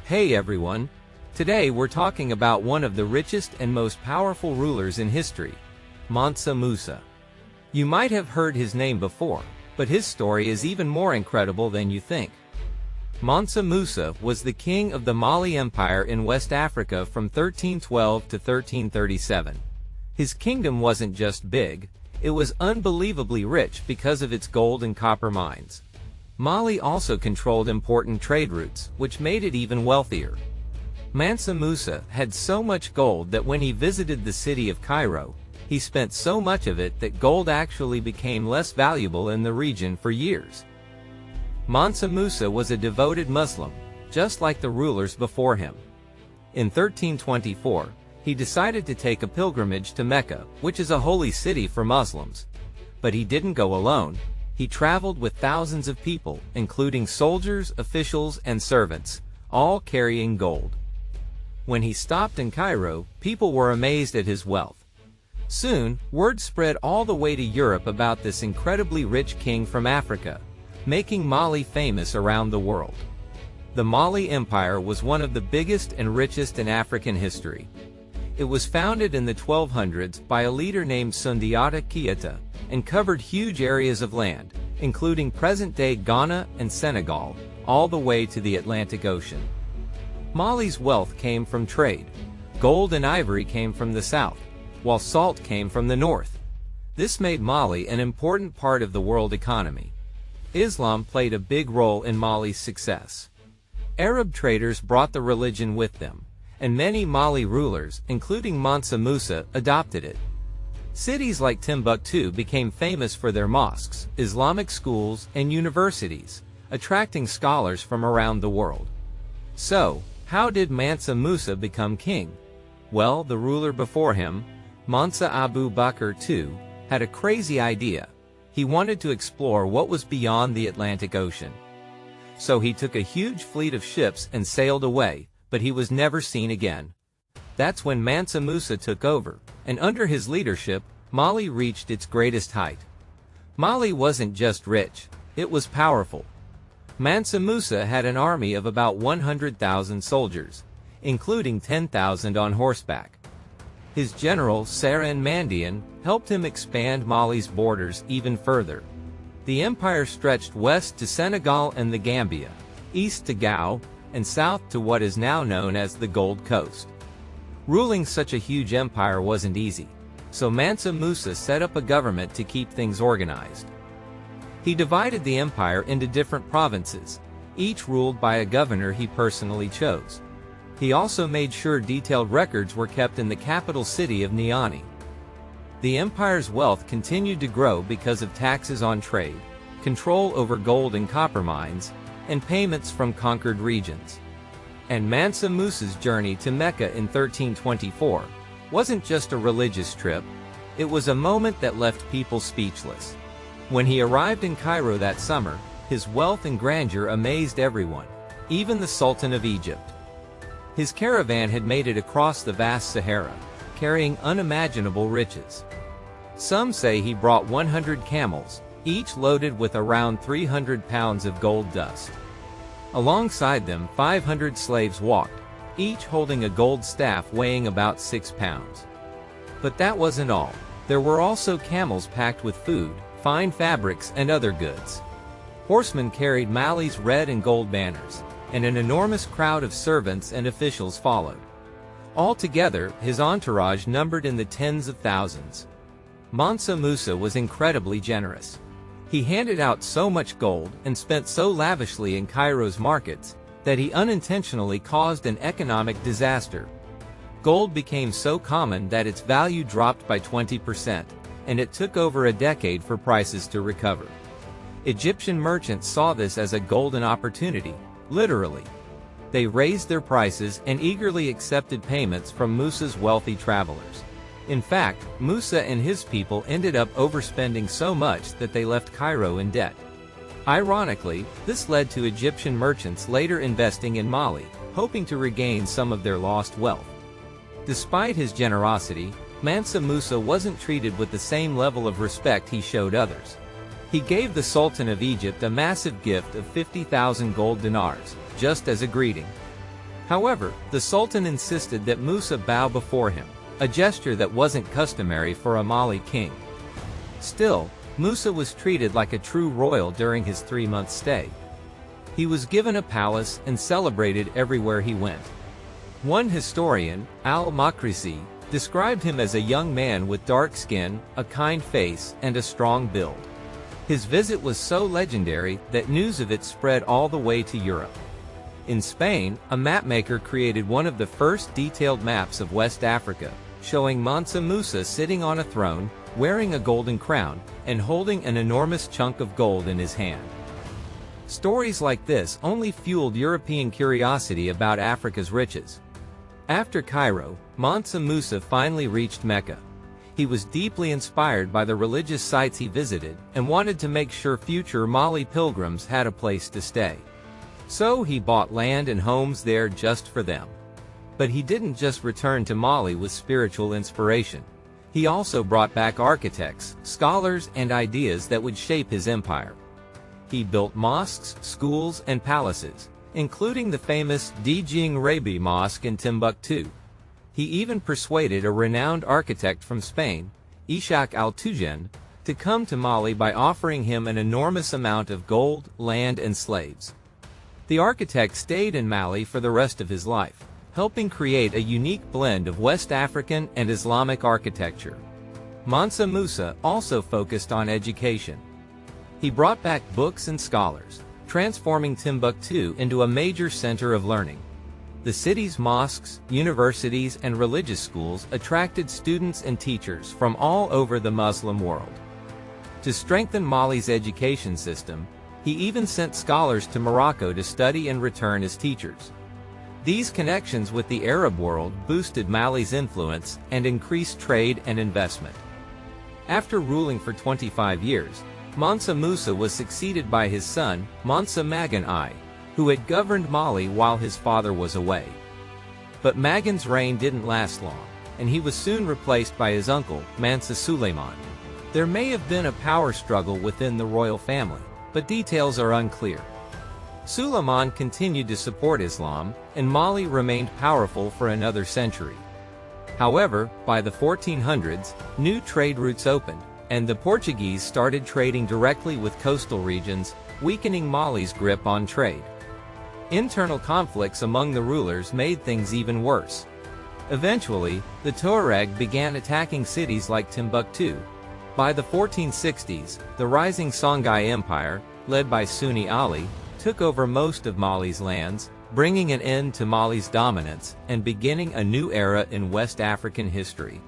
Hey everyone! Today we're talking about one of the richest and most powerful rulers in history, Mansa Musa. You might have heard his name before, but his story is even more incredible than you think. Mansa Musa was the king of the Mali Empire in West Africa from 1312 to 1337. His kingdom wasn't just big, it was unbelievably rich because of its gold and copper mines. Mali also controlled important trade routes, which made it even wealthier. Mansa Musa had so much gold that when he visited the city of Cairo, he spent so much of it that gold actually became less valuable in the region for years. Mansa Musa was a devoted Muslim, just like the rulers before him. In 1324, he decided to take a pilgrimage to Mecca, which is a holy city for Muslims. But he didn't go alone. He traveled with thousands of people, including soldiers, officials, and servants, all carrying gold. When he stopped in Cairo, people were amazed at his wealth. Soon, word spread all the way to Europe about this incredibly rich king from Africa, making Mali famous around the world. The Mali Empire was one of the biggest and richest in African history. It was founded in the 1200s by a leader named Sundiata Keita, and covered huge areas of land, including present-day Ghana and Senegal, all the way to the Atlantic Ocean. Mali's wealth came from trade. Gold and ivory came from the south, while salt came from the north. This made Mali an important part of the world economy. Islam played a big role in Mali's success. Arab traders brought the religion with them, and many Mali rulers, including Mansa Musa, adopted it. Cities like Timbuktu became famous for their mosques, Islamic schools, and universities, attracting scholars from around the world. So, how did Mansa Musa become king? Well, the ruler before him, Mansa Abu Bakr II, had a crazy idea. He wanted to explore what was beyond the Atlantic Ocean. So he took a huge fleet of ships and sailed away, but he was never seen again. That's when Mansa Musa took over, and under his leadership, Mali reached its greatest height. Mali wasn't just rich, it was powerful. Mansa Musa had an army of about 100,000 soldiers, including 10,000 on horseback. His general, Seren Mandian, helped him expand Mali's borders even further. The empire stretched west to Senegal and the Gambia, east to Gao, and south to what is now known as the Gold Coast. Ruling such a huge empire wasn't easy, so Mansa Musa set up a government to keep things organized. He divided the empire into different provinces, each ruled by a governor he personally chose. He also made sure detailed records were kept in the capital city of Niani. The empire's wealth continued to grow because of taxes on trade, control over gold and copper mines, and payments from conquered regions. And Mansa Musa's journey to Mecca in 1324 wasn't just a religious trip, it was a moment that left people speechless. When he arrived in Cairo that summer, his wealth and grandeur amazed everyone, even the Sultan of Egypt. His caravan had made it across the vast Sahara, carrying unimaginable riches. Some say he brought 100 camels, each loaded with around 300 pounds of gold dust. Alongside them, 500 slaves walked, each holding a gold staff weighing about 6 pounds. But that wasn't all. There were also camels packed with food, fine fabrics, and other goods. Horsemen carried Mali's red and gold banners, and an enormous crowd of servants and officials followed. Altogether, his entourage numbered in the tens of thousands. Mansa Musa was incredibly generous. He handed out so much gold and spent so lavishly in Cairo's markets that he unintentionally caused an economic disaster. Gold became so common that its value dropped by 20%, and it took over a decade for prices to recover. Egyptian merchants saw this as a golden opportunity, literally. They raised their prices and eagerly accepted payments from Musa's wealthy travelers. In fact, Musa and his people ended up overspending so much that they left Cairo in debt. Ironically, this led to Egyptian merchants later investing in Mali, hoping to regain some of their lost wealth. Despite his generosity, Mansa Musa wasn't treated with the same level of respect he showed others. He gave the Sultan of Egypt a massive gift of 50,000 gold dinars, just as a greeting. However, the Sultan insisted that Musa bow before him, a gesture that wasn't customary for a Mali king. Still, Musa was treated like a true royal during his 3-month stay. He was given a palace and celebrated everywhere he went. One historian, al-Makrisi, described him as a young man with dark skin, a kind face, and a strong build. His visit was so legendary that news of it spread all the way to Europe. In Spain, a mapmaker created one of the first detailed maps of West Africa, showing Mansa Musa sitting on a throne, wearing a golden crown, and holding an enormous chunk of gold in his hand. Stories like this only fueled European curiosity about Africa's riches. After Cairo, Mansa Musa finally reached Mecca. He was deeply inspired by the religious sites he visited and wanted to make sure future Mali pilgrims had a place to stay. So he bought land and homes there just for them. But he didn't just return to Mali with spiritual inspiration. He also brought back architects, scholars, and ideas that would shape his empire. He built mosques, schools, and palaces, including the famous Djing Rabi Mosque in Timbuktu. He even persuaded a renowned architect from Spain, Ishaq al-Tujen, to come to Mali by offering him an enormous amount of gold, land, and slaves. The architect stayed in Mali for the rest of his life, helping create a unique blend of West African and Islamic architecture. Mansa Musa also focused on education. He brought back books and scholars, transforming Timbuktu into a major center of learning. The city's mosques, universities, and religious schools attracted students and teachers from all over the Muslim world. To strengthen Mali's education system, he even sent scholars to Morocco to study and return as teachers. These connections with the Arab world boosted Mali's influence and increased trade and investment. After ruling for 25 years, Mansa Musa was succeeded by his son, Mansa Magan I, who had governed Mali while his father was away. But Magan's reign didn't last long, and he was soon replaced by his uncle, Mansa Suleiman. There may have been a power struggle within the royal family, but details are unclear. Suleiman continued to support Islam, and Mali remained powerful for another century. However, by the 1400s, new trade routes opened, and the Portuguese started trading directly with coastal regions, weakening Mali's grip on trade. Internal conflicts among the rulers made things even worse. Eventually, the Tuareg began attacking cities like Timbuktu. By the 1460s, the rising Songhai Empire, led by Sunni Ali, took over most of Mali's lands, bringing an end to Mali's dominance and beginning a new era in West African history.